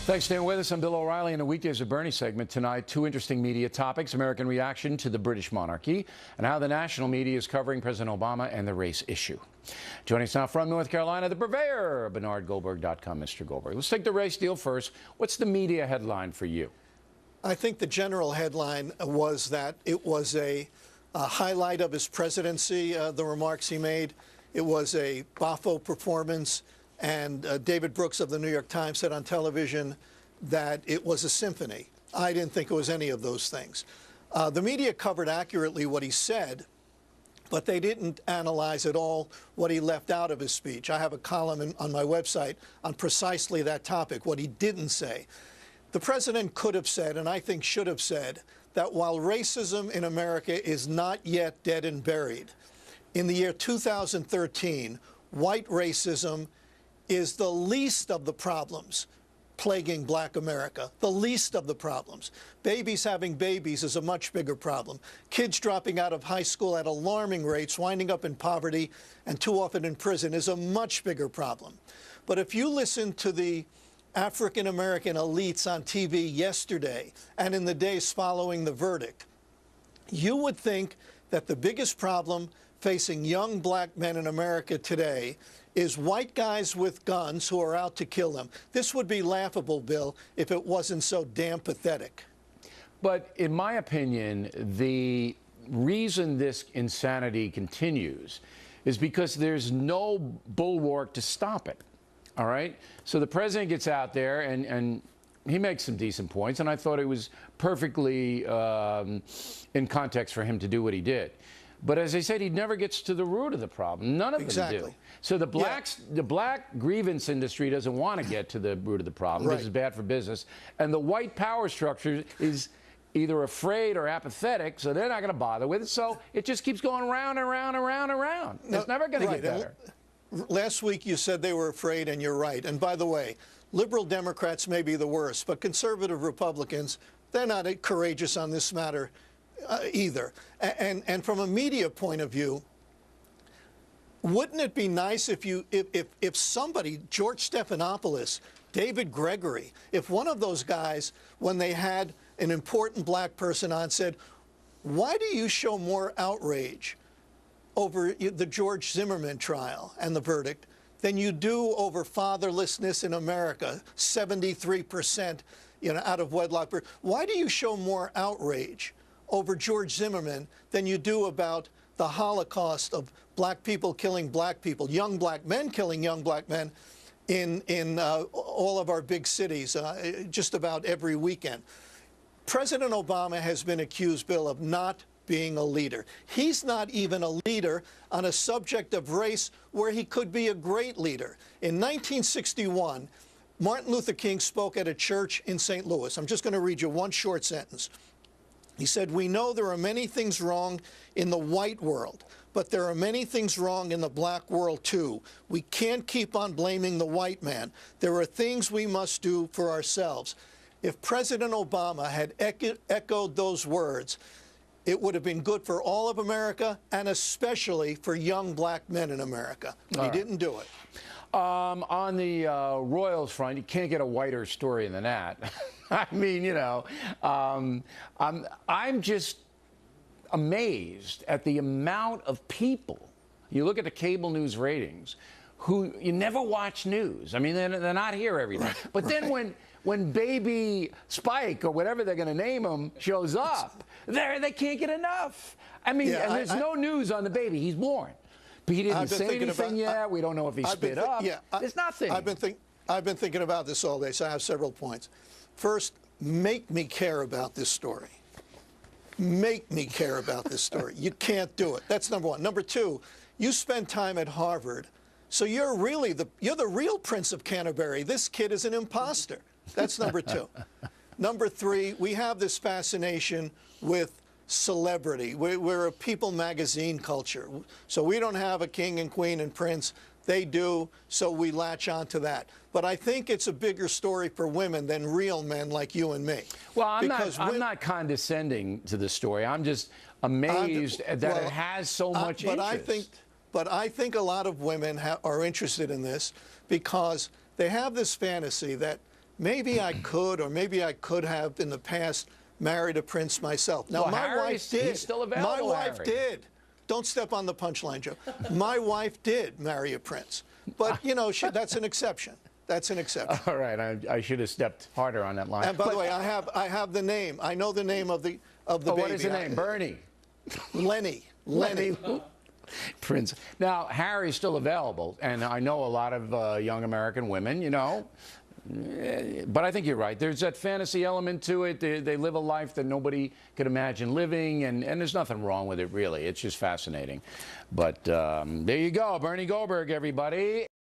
Thanks for staying with us. I'm Bill O'Reilly in the Weekdays with Bernie segment tonight. Two interesting media topics: American reaction to the British monarchy and how the national media is covering President Obama and the race issue. Joining us now from North Carolina, the purveyor of BernardGoldberg.com, Mr. Goldberg. Let's take the race deal first. What's the media headline for you? I think the general headline was that it was a highlight of his presidency, the remarks he made. It was a boffo performance. And David Brooks of the New York Times said on television that it was a symphony. I didn't think it was any of those things. The media covered accurately what he said, but they didn't analyze at all what he left out of his speech. I have a column on my website on precisely that topic, what he didn't say. The president could have said, and I think should have said, that while racism in America is not yet dead and buried, in the year 2013, white racism is the least of the problems plaguing black America, the least of the problems. Babies having babies is a much bigger problem. Kids dropping out of high school at alarming rates, winding up in poverty and too often in prison is a much bigger problem. But if you listen to the African-American elites on TV yesterday and in the days following the verdict, you would think that the biggest problem facing young black men in America today is white guys with guns who are out to kill them. This would be laughable, Bill, if it wasn't so damn pathetic. But in my opinion, the reason this insanity continues is because there's no bulwark to stop it. All right? So the president gets out there and he makes some decent points, and I thought it was perfectly in context for him to do what he did. But as I said, he never gets to the root of the problem. None of them do. So the black grievance industry doesn't want to get to the root of the problem. Right. This is bad for business. And the white power structure is either afraid or apathetic, so they're not going to bother with it. So it just keeps going round and round and round and round. It's never going to get better. Last week you said they were afraid, and you're right. And by the way, liberal Democrats may be the worst, but conservative Republicans, they're not courageous on this matter either. And from a media point of view, wouldn't it be nice if somebody, George Stephanopoulos, David Gregory, if one of those guys, when they had an important black person on, said, why do you show more outrage over the George Zimmerman trial and the verdict than you do over fatherlessness in America, 73% out of wedlock birth? Why do you show more outrage over George Zimmerman than you do about the Holocaust of black people killing black people, young black men killing young black men in all of our big cities just about every weekend? President Obama has been accused, Bill, of not being a leader. He's not even a leader on a subject of race where he could be a great leader. In 1961, Martin Luther King spoke at a church in St. Louis. I'm just going to read you one short sentence. He said, "We know there are many things wrong in the white world, but there are many things wrong in the black world, too. We can't keep on blaming the white man. There are things we must do for ourselves." If President Obama had echoed those words, it would have been good for all of America and especially for young black men in America. He didn't do it. On the Royals front, you can't get a whiter story than that. I mean, I'm just amazed at the amount of people. You look at the cable news ratings, who you never watch news. I mean, they're not here every day. But then when baby Spike or whatever they're going to name him shows up, they can't get enough. I mean, and there's no news on the baby. He's born. But he didn't say anything yet. We don't know if he spit up. There's nothing. I've been thinking about this all day, so I have several points. First, make me care about this story. Make me care about this story. You can't do it. That's number one. Number two, you spend time at Harvard, so you're the real Prince of Canterbury. This kid is an imposter. That's number two. Number three, we have this fascination with celebrity. We're a People magazine culture. So we don't have a king and queen and prince. They do, so we latch on to that. But I think it's a bigger story for women than real men like you and me. Well, I'm not condescending to the story. I'm just amazed that it has so much interest. But I think a lot of women are interested in this because they have this fantasy that maybe I could, or maybe I could have in the past married a prince myself. Now, Well, my Harry, wife did. he's still available, My wife Harry. did. Don't step on the punchline, Joe. My wife did marry a prince. But, you know, that's an exception. That's an exception. All right, I should have stepped harder on that line. And by the way, I have the name. I know the name of the baby. What is the name? Bernie. Lenny. Lenny. Prince. Now, Harry's still available, and I know a lot of young American women, you know. But I think you're right. There's that fantasy element to it. They live a life that nobody could imagine living, and there's nothing wrong with it, really. It's just fascinating. But there you go. Bernie Goldberg, everybody.